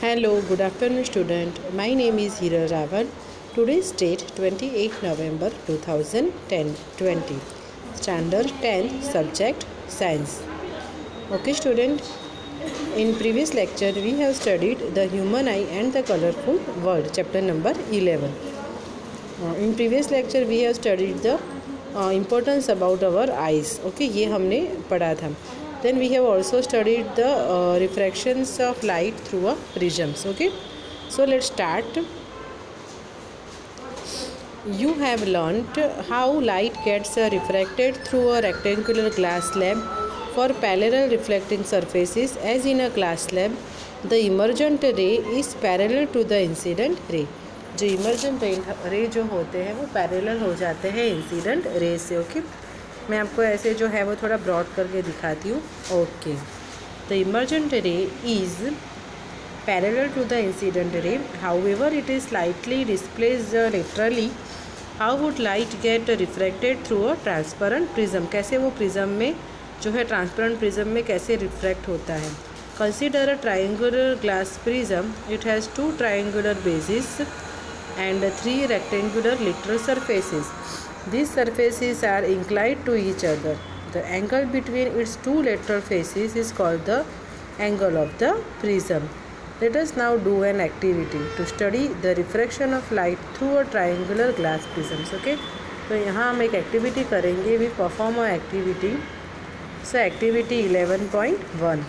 Hello, good afternoon student. My name is Hira Ravan. Today's date 28 November 2020. Standard 10 subject Science. Okay student, in previous lecture we have studied the human eye and the colorful world, chapter number 11. In previous lecture we have studied the importance about our eyes. Okay, ये हमने पढ़ा था. Then we have also studied the refractions of light through a prisms. Okay, so let's start. You have learnt how light gets refracted through a rectangular glass slab for parallel reflecting surfaces. As in a glass slab, the emergent ray is parallel to the incident ray. जो emergent रे जो होते हैं वो parallel हो जाते हैं incident ray से. ओके, मैं आपको ऐसे जो है वो थोड़ा ब्रॉड करके दिखाती हूँ. Okay, the emergent ray is parallel to the incident ray, however it is slightly displaced laterally. How would light get refracted through a transparent prism. कैसे वो प्रिज्म में जो है ट्रांसपेरेंट प्रिज्म में कैसे रिफ्रैक्ट होता है. Consider a triangular glass prism. It has 2 triangular basis and 3 rectangular lateral surfaces. These surfaces are inclined to each other. The angle between its 2 lateral faces is called the angle of the prism. Let us now do an activity to study the refraction of light through a triangular glass prisms. Okay, तो यहाँ हम एक activity करेंगे. We perform a activity. So activity 11.1.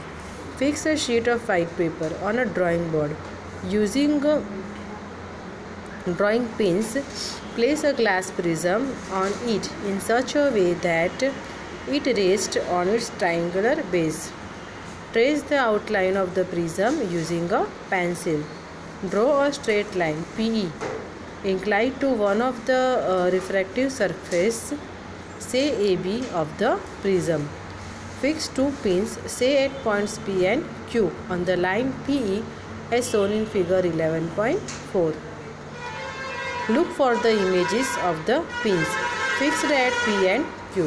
Fix a sheet of white paper on a drawing board. Using drawing pins, place a glass prism on it in such a way that it rests on its triangular base. Trace the outline of the prism using a pencil. Draw a straight line PE inclined to one of the refractive surface, say AB, of the prism. Fix 2 pins, say at points P and Q, on the line PE as shown in figure 11.4. Look for the images of the pins fixed at P and Q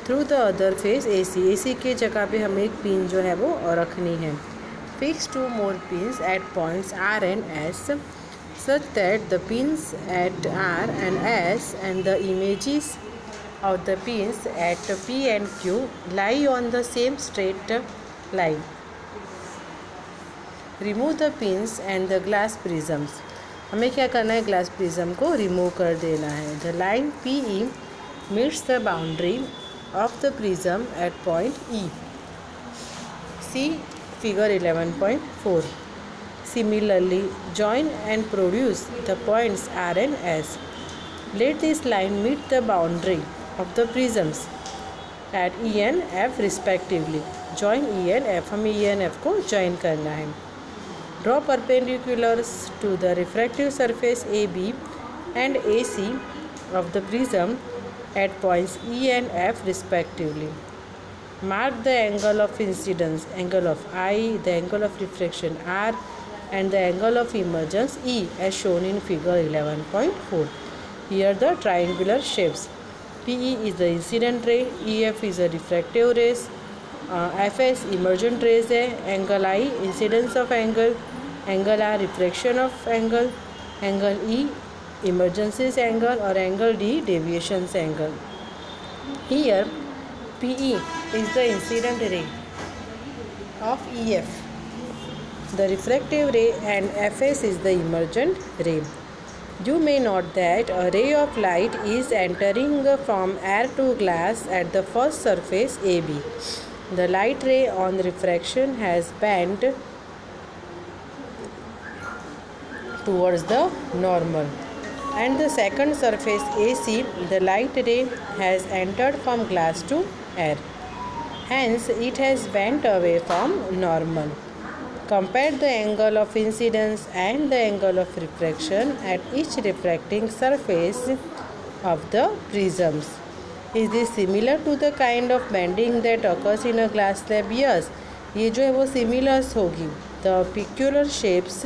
through the other face AC. AC के जगह पे हमें एक pin जो है वो रखनी है. Fix 2 more pins at points R and S such that the pins at R and S and the images of the pins at P and Q lie on the same straight line. Remove the pins and the glass prisms. हमें क्या करना है, glass prism को remove कर देना है. The line P E meets the boundary of the prism at point E. See figure 11.4. Similarly join and produce the points R and S. Let this line meet the boundary of the prisms at E N F respectively. Join E N F, हमें E N F को join करना है. Draw perpendiculars to the refractive surface AB and AC of the prism at points E and F respectively. Mark the angle of incidence, angle of I, the angle of refraction R, and the angle of emergence E as shown in figure 11.4. Here the triangular shapes. PE is the incident ray, EF is a refractive rays, FS emergent rays है. Angle I incidence of angle, angle R refraction of angle, angle E emergence angle और angle D deviation angle. Here PE is the incident ray of EF, the refractive ray, and FS is the emergent ray. You may note that a ray of light is entering from air to glass at the first surface AB. The light ray on refraction has bent towards the normal, and the second surface AC, the light ray has entered from glass to air, hence it has bent away from normal. Compare the angle of incidence and the angle of refraction at each refracting surface of the prisms. Is this similar to the kind of bending that occurs in a glass slab? Yes, ये जो है वो similars होगी. The peculiar shapes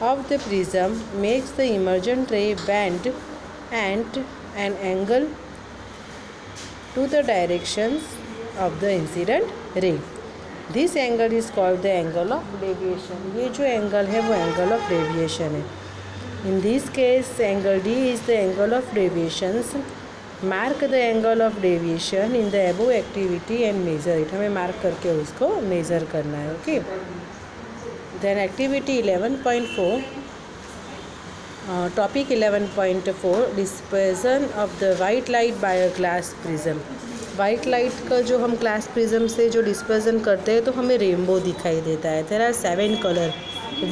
of the prism makes the emergent ray bend and an angle to the directions of the incident ray. This angle is called the angle of deviation. ये जो angle है वो angle of deviation है। In this case angle D is the angle of deviations. Mark the angle of deviation in the above activity and measure it. हमें mark करके उसको measure करना है। Okay, then activity 11.4, topic 11.4, dispersion of the white light by a glass prism. White light का जो हम glass prism से जो डिस्पर्जन करते हैं तो हमें रेनबो दिखाई देता है। देयर आर 7 कलर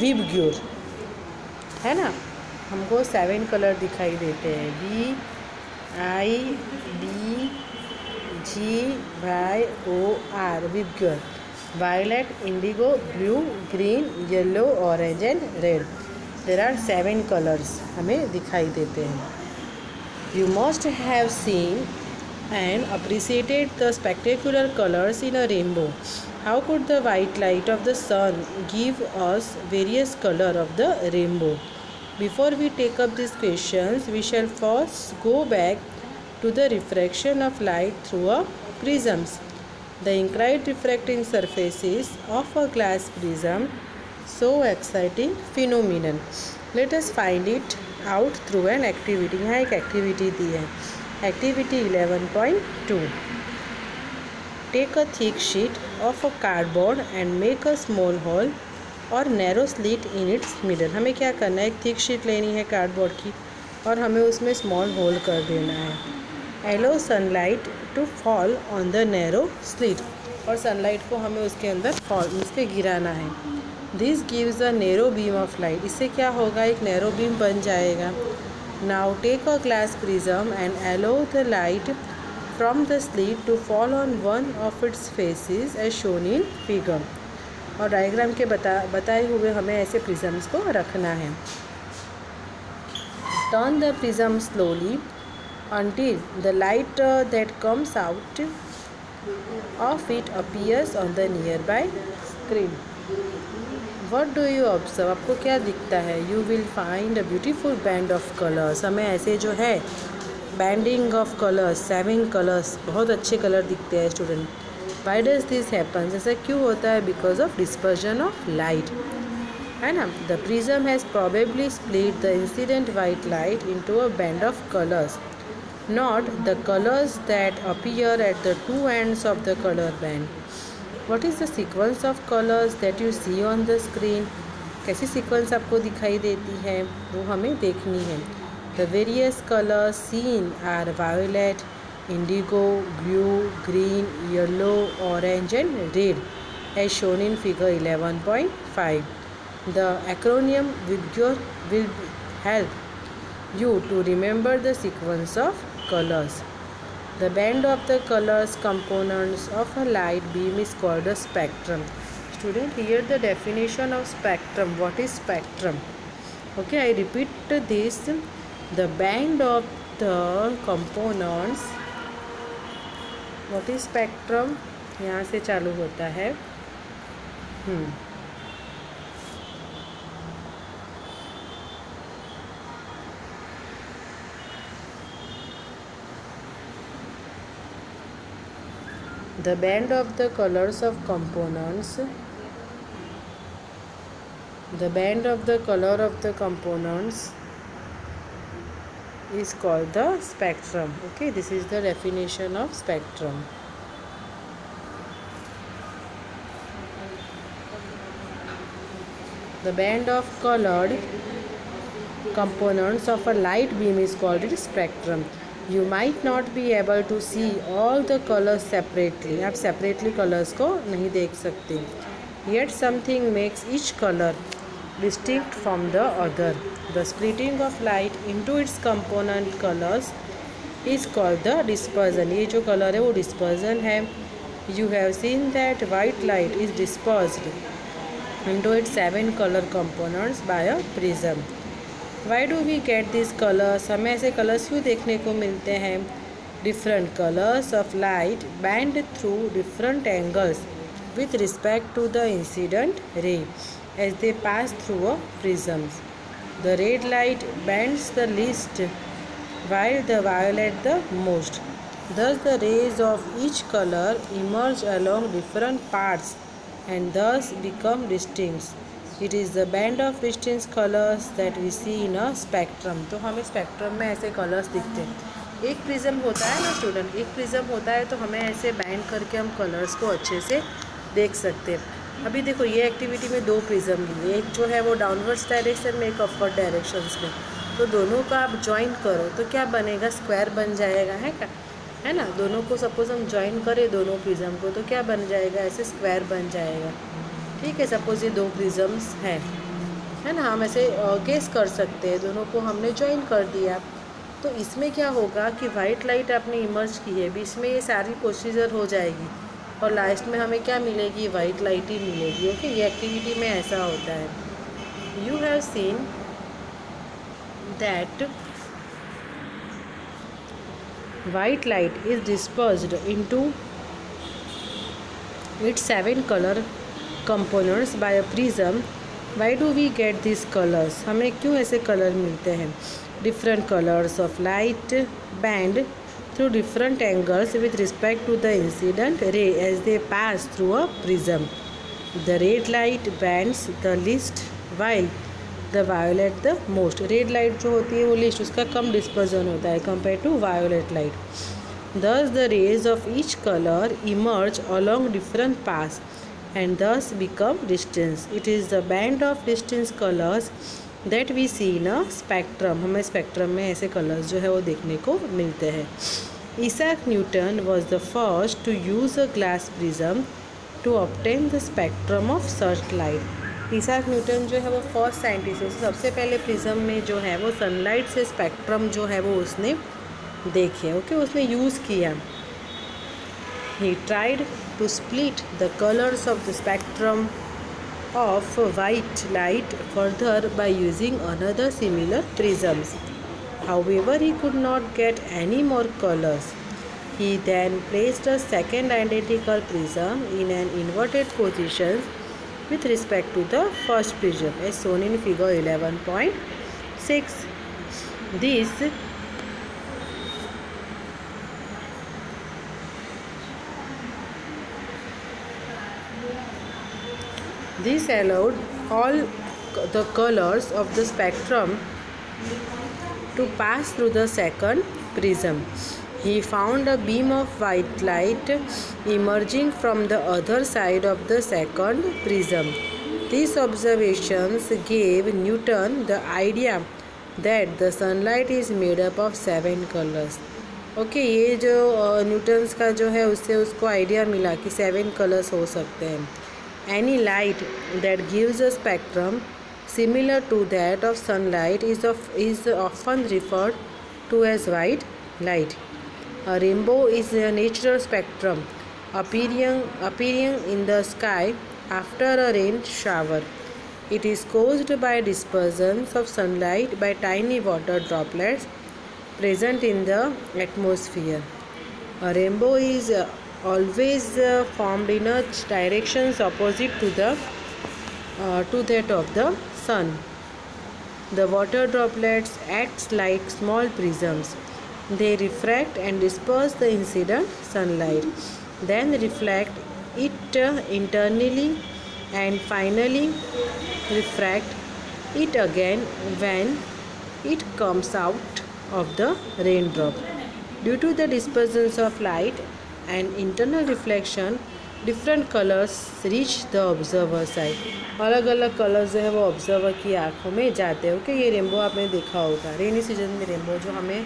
विबग्योर, है ना, हमको 7 कलर दिखाई देते हैं, VIBGYOR, VIBGYOR. Violet, indigo, blue, green, yellow, orange and red. There are 7 colours हमें दिखाई देते हैं। You must have seen and appreciated the spectacular colors in a rainbow. How could the white light of the sun give us various color of the rainbow? Before we take up these questions, we shall first go back to the refraction of light through a prisms. The incrite refracting surfaces of a glass prism, so exciting phenomenon. Let us find it out through an activity. यहाँ एक activity दी है, Activity 11.2. Take a thick sheet of a cardboard and make a small hole or narrow slit in its middle. हमें क्या करना है, एक thick sheet लेनी है कार्डबोर्ड की और हमें उसमें स्मॉल होल कर देना है। Allow sunlight to fall on the narrow slit, और सनलाइट को हमें उसके अंदर उस पर गिराना है। This gives a narrow beam of light. इससे क्या होगा, एक नैरो बीम बन जाएगा। Now take a glass prism and allow the light from the slit to fall on one of its faces as shown in figure. और diagram के बताए हुए हमें ऐसे प्रिज्म्स को रखना है। Turn the prism slowly until the light that comes out of it appears on the nearby screen. What do you observe? आपको क्या दिखता है? You will find a beautiful band of colors. हमें ऐसे जो है बैंडिंग ऑफ कलर्स, 7 कलर्स, बहुत अच्छे कलर दिखते हैं student. Why does this happen? ऐसा क्यों होता है? Because of dispersion of light, है ना। The prism has probably split the incident white light into a band of colors, not the colors that appear at the two ends of the color band. What is the sequence of colors that you see on the screen? कैसी sequence आपको दिखाई देती है वो हमें देखनी है। The various colors seen are violet, indigo, blue, green, yellow, orange and red as shown in figure 11.5. The acronym WIBGYOR will help you to remember the sequence of colors. The band of the colors components of a light beam is called a spectrum. Student, here the definition of spectrum. What is spectrum? Okay, I repeat this. The band of the components. What is spectrum? यहाँ से चालू होता है। The band of the colors of components. The band of the color of the components is called the spectrum. Okay, this is the definition of spectrum. The band of colored components of a light beam is called its spectrum. You might not be able to see all the colors separately. आप separately colors को नहीं देख सकते. Yet something makes each color distinct from the other. The splitting of light into its component colors is called the dispersion. ये जो color है वो dispersion है. You have seen that white light is dispersed into its 7 color components by a prism. Why do we get these colors? हमें ऐसे colours क्यों देखने को मिलते हैं? Different colors of light bend through different angles with respect to the incident ray as they pass through a prism. The red light bends the least while the violet the most. Thus the rays of each color emerge along different paths and thus become distinct. It is the band of distinct colors that we see in a spectrum. तो हमें spectrum में ऐसे colours दिखते हैं। एक prism होता है ना स्टूडेंट, एक प्रिज्म होता है तो हमें ऐसे बैंड करके हम कलर्स को अच्छे से देख सकते हैं। अभी देखो ये एक्टिविटी में दो प्रिज्म ली, एक जो है वो डाउनवर्ड्स डायरेक्शन में, एक अपवर्ड डायरेक्शंस में। तो दोनों का आप ज्वाइन करो तो क्या बनेगा, स्क्वायर बन जाएगा, है क्या, है ना। दोनों को सपोज हम ज्वाइन करें दोनों प्रिज्म को तो क्या बन जाएगा, ऐसे स्क्वायर बन जाएगा। ठीक है, सपोज ये दो प्रिज्म्स हैं, है ना, हम ऐसे गेस कर सकते हैं, दोनों को हमने ज्वाइन कर दिया। तो इसमें क्या होगा कि वाइट लाइट आपने इमर्ज की है, बीच में ये सारी प्रोसीजर हो जाएगी और लास्ट में हमें क्या मिलेगी, वाइट लाइट ही मिलेगी। ओके, ये एक्टिविटी में ऐसा होता है। You have seen that white light is dispersed into its 7 color components by a prism. Why do we get these colors? हमें क्यों ऐसे कलर मिलते हैं? Different colors of light band through different angles with respect to the incident ray as they pass through a prism. The red light bends the least while the violet the most. Red light जो होती है वो list, उसका कम dispersion होता है compare to violet light. Thus the rays of each colour emerge along different paths and thus become distinct. It is the band of distinct colours that we see in a spectrum. हमें spectrum में ऐसे colours जो है वो देखने को मिलते हैं। Isaac Newton was the first to use a glass prism to obtain the spectrum of such light. Isak Newton जो है वो फर्स्ट साइंटिस्ट है, सबसे पहले प्रिज्म में जो है वो सनलाइट से स्पेक्ट्रम जो है वो उसने देखे। ओके, उसने यूज़ किया। He tried to split the colours of the spectrum of white light further by using another similar prisms. However he could not get any more colours. He then placed a second identical prism in an inverted position with respect to the first prism as shown in figure 11.6. This allowed all the colors of the spectrum to pass through the second prism. He found a beam of white light emerging from the other side of the second prism. These observations gave Newton the idea that the sunlight is made up of 7 colors. Okay, ये जो Newton's का जो है उससे उसको idea मिला कि 7 colours हो सकते हैं। Any light that gives a spectrum similar to that of sunlight is often referred to as white light. A rainbow is a natural spectrum appearing in the sky after a rain shower. It is caused by dispersion of sunlight by tiny water droplets present in the atmosphere. A rainbow is always formed in a directions opposite to that of the sun. The water droplets act like small prisms. They refract and disperse the incident sunlight, then reflect it internally and finally refract it again when it comes out of the raindrop. Due to the dispersion of light and internal reflection, different colours reach the observer side. अलग अलग colours जो है वो observer की आँखों में जाते हैं। ओके, ये रेनबो आपने देखा होगा, रेनी सीजन में रेनबो जो हमें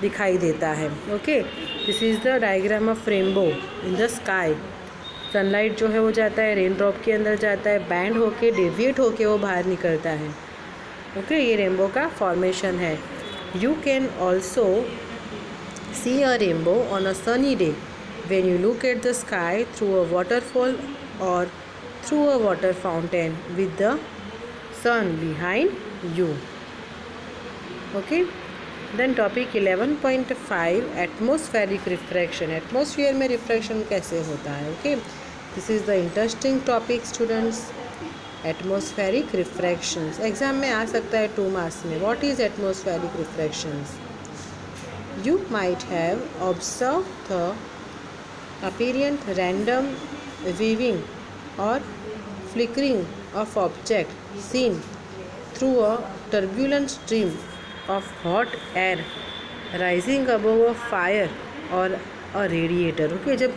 दिखाई देता है। Okay, this is the diagram of rainbow in the sky. Sunlight जो है वो जाता है, रेन ड्रॉप के अंदर जाता है, बैंड होके डेविएट होके वो बाहर निकलता है। ओके, ये रेनबो का फॉर्मेशन है। You can also see a rainbow on a sunny day when you look at the sky through a waterfall or through a water fountain with the sun behind you. Okay, then topic 11.5 atmospheric refraction. Atmosphere में refraction कैसे होता है? Okay, this is the interesting topic students. Atmospheric refractions exam में आ सकता है 2 marks में। What is atmospheric refractions? You might have observed the apparent random weaving or flickering of object seen through a turbulent stream of hot air rising above a fire or a radiator. Okay, जब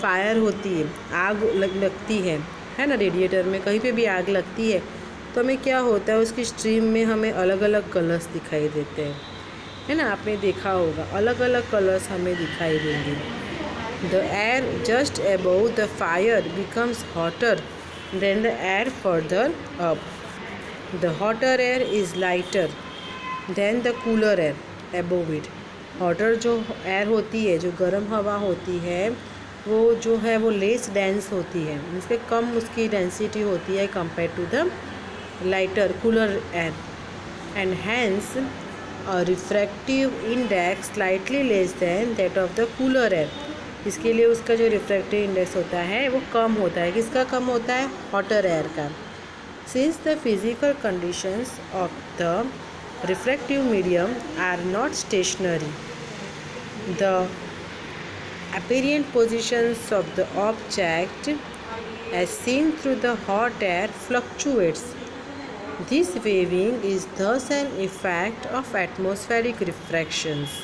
fire होती है, आग लगती है ना, radiator में कहीं पे भी आग लगती है तो हमें क्या होता है, उसकी स्ट्रीम में हमें अलग अलग कलर्स दिखाई देते हैं, है ना, आपने देखा होगा, अलग अलग कलर्स हमें दिखाई देंगे. The air just above the fire becomes hotter then the air further up. The hotter air is lighter than the cooler air above it. Hotter जो एयर होती है, जो गर्म हवा होती है, वो जो है वो लेस डेंस होती है, इससे कम उसकी डेंसिटी होती है compare to the lighter cooler air, and hence refractive index slightly less than that of the cooler air. इसके लिए उसका जो रिफ्रैक्टिव इंडेक्स होता है वो कम होता है. किसका कम होता है? हॉटर एयर का. Since the physical conditions of the refractive medium are not stationary, the apparent positions of the object as seen through the hot air fluctuates. This waving is thus an effect of atmospheric refractions.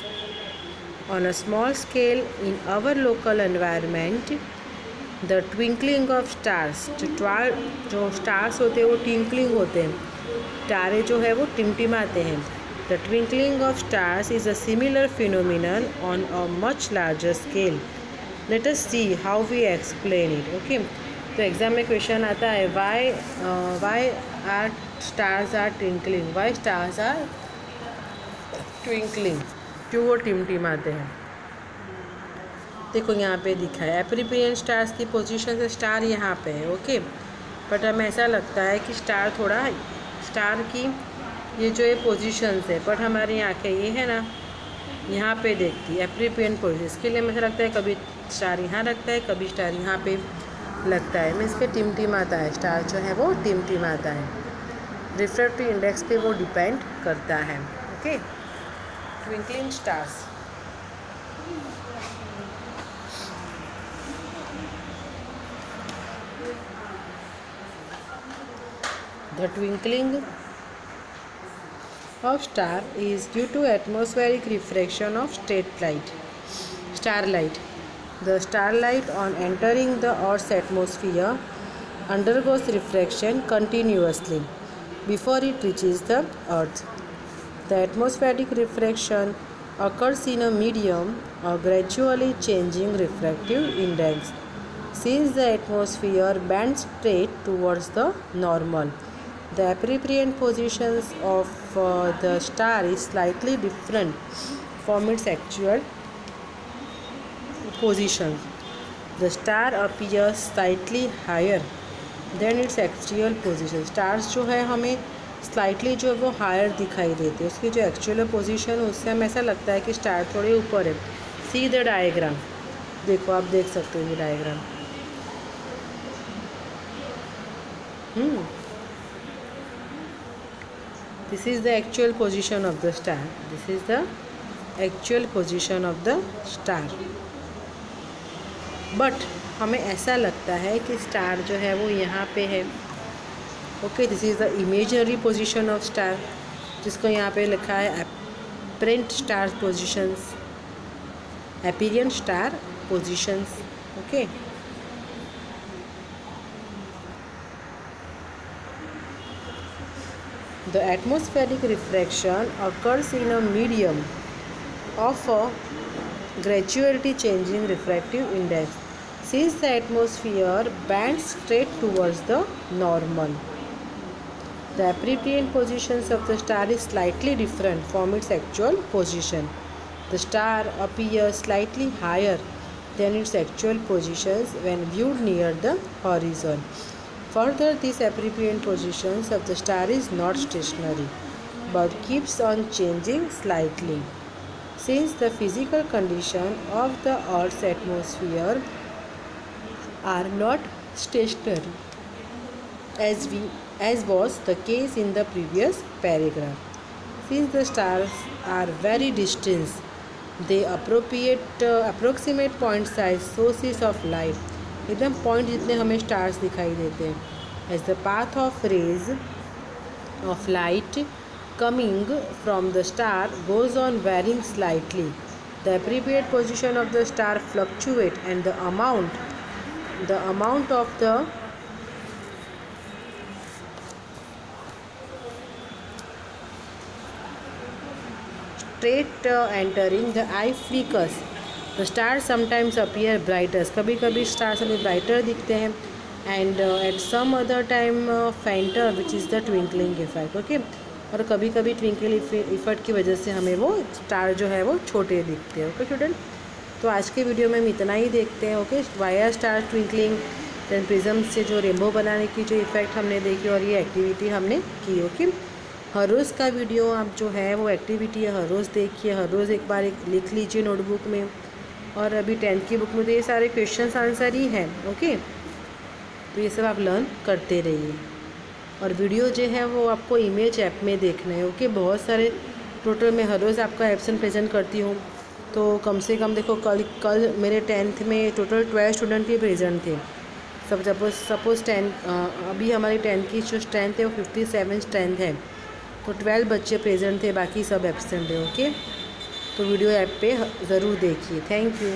On a small scale in our local environment, the twinkling of stars, जो stars होते हैं वो twinkling होते हैं, तारे जो है वो टिमटिमाते हैं. The twinkling of stars is a similar phenomenon on a much larger scale. Let us see how we explain it. Okay, तो एग्ज़ाम में क्वेश्चन आता है why are stars are twinkling, why stars are twinkling, क्यों वो टिमटिमाते हैं. देखो यहाँ पे दिखा है एपरिपियन स्टार्स की पोजीशन से स्टार यहाँ पे है. ओके, बट हमें ऐसा लगता है कि स्टार की ये जो ये पोजीशंस है, बट हमारी आँखें ये है ना यहाँ पे देखती है एप्रीपियन पोजीशन. इसके लिए मुझे लगता है कभी स्टार यहाँ लगता है, कभी स्टार यहाँ पे लगता है. मीन्स के टिमटिमाता है, स्टार जो है वो टिमटिमाता है. रिफ्रैक्टिव इंडेक्स पे वो डिपेंड करता है. Okay, twinkling stars. The twinkling of star is due to atmospheric refraction of starlight. The starlight on entering the Earth's atmosphere undergoes refraction continuously before it reaches the Earth. The atmospheric refraction occurs in a medium of gradually changing refractive index. Since the atmosphere bends straight towards the normal, the apparent positions of the star is slightly different from its actual position. The star appears slightly higher than its actual position. Stars जो है हमें slightly जो है वो higher दिखाई देती है, उसकी जो actual position है उससे हमें ऐसा लगता है कि स्टार थोड़े ऊपर है. See the diagram. देखो, आप देख सकते हो ये diagram. This is the actual position of the star. This is the actual position of the star. But हमें ऐसा लगता है कि स्टार जो है वो यहाँ पे है. Okay, this is the imaginary position of star, जिसको यहाँ पे लिखा है apparent star positions, apparent star positions. Okay, the atmospheric refraction occurs in a medium of a gradually changing refractive index. Since the atmosphere bends straight towards the normal, the apparent positions of the star is slightly different from its actual position. The star appears slightly higher than its actual positions when viewed near the horizon. Further, these apparent positions of the star is not stationary, but keeps on changing slightly. Since the physical condition of the Earth's atmosphere are not stationary, as was the case in the previous paragraph. Since the stars are very distant, they approximate point size sources of light. एकदम point जितने हमें stars दिखाई देते हैं, as the path of rays of light coming from the star goes on varying slightly. The appropriate position of the star fluctuate, and the amount of the straight entering the eye flickers. The stars sometimes appear brighter. कभी कभी stars हमें brighter दिखते हैं, and at some other time fainter, which is the twinkling effect. Okay, और कभी कभी twinkle effect की वजह से हमें वो स्टार जो है वो छोटे दिखते हैं. ओके स्टूडेंट, तो आज के वीडियो में हम इतना ही देखते हैं. Okay, via star twinkling then prism से जो रेनबो बनाने की जो इफ़ेक्ट हमने देखी और ये एक्टिविटी हमने की. ओके, हर रोज़ का वीडियो आप जो है वो एक्टिविटी हर रोज़ देखिए, हर रोज़ एक बार लिख लीजिए नोटबुक में. और अभी 10th की बुक में तो ये सारे क्वेश्चंस आंसर ही हैं. ओके, तो ये सब आप लर्न करते रहिए. और वीडियो जो है वो आपको इमेज ऐप में देखना है. ओके, बहुत सारे टोटल मैं हर रोज़ आपका एब्सेंट प्रेजेंट करती हूँ, तो कम से कम देखो कल मेरे 10th में टोटल 12 स्टूडेंट ही प्रेजेंट थे. सब सपोज 10 अभी हमारी 10th की जो स्ट्रेंथ है वो 57 स्ट्रेंथ है, तो 12 बच्चे प्रेजेंट थे, बाकी सब एब्सेंट है. ओके, तो वीडियो ऐप पे ज़रूर देखिए. Thank you.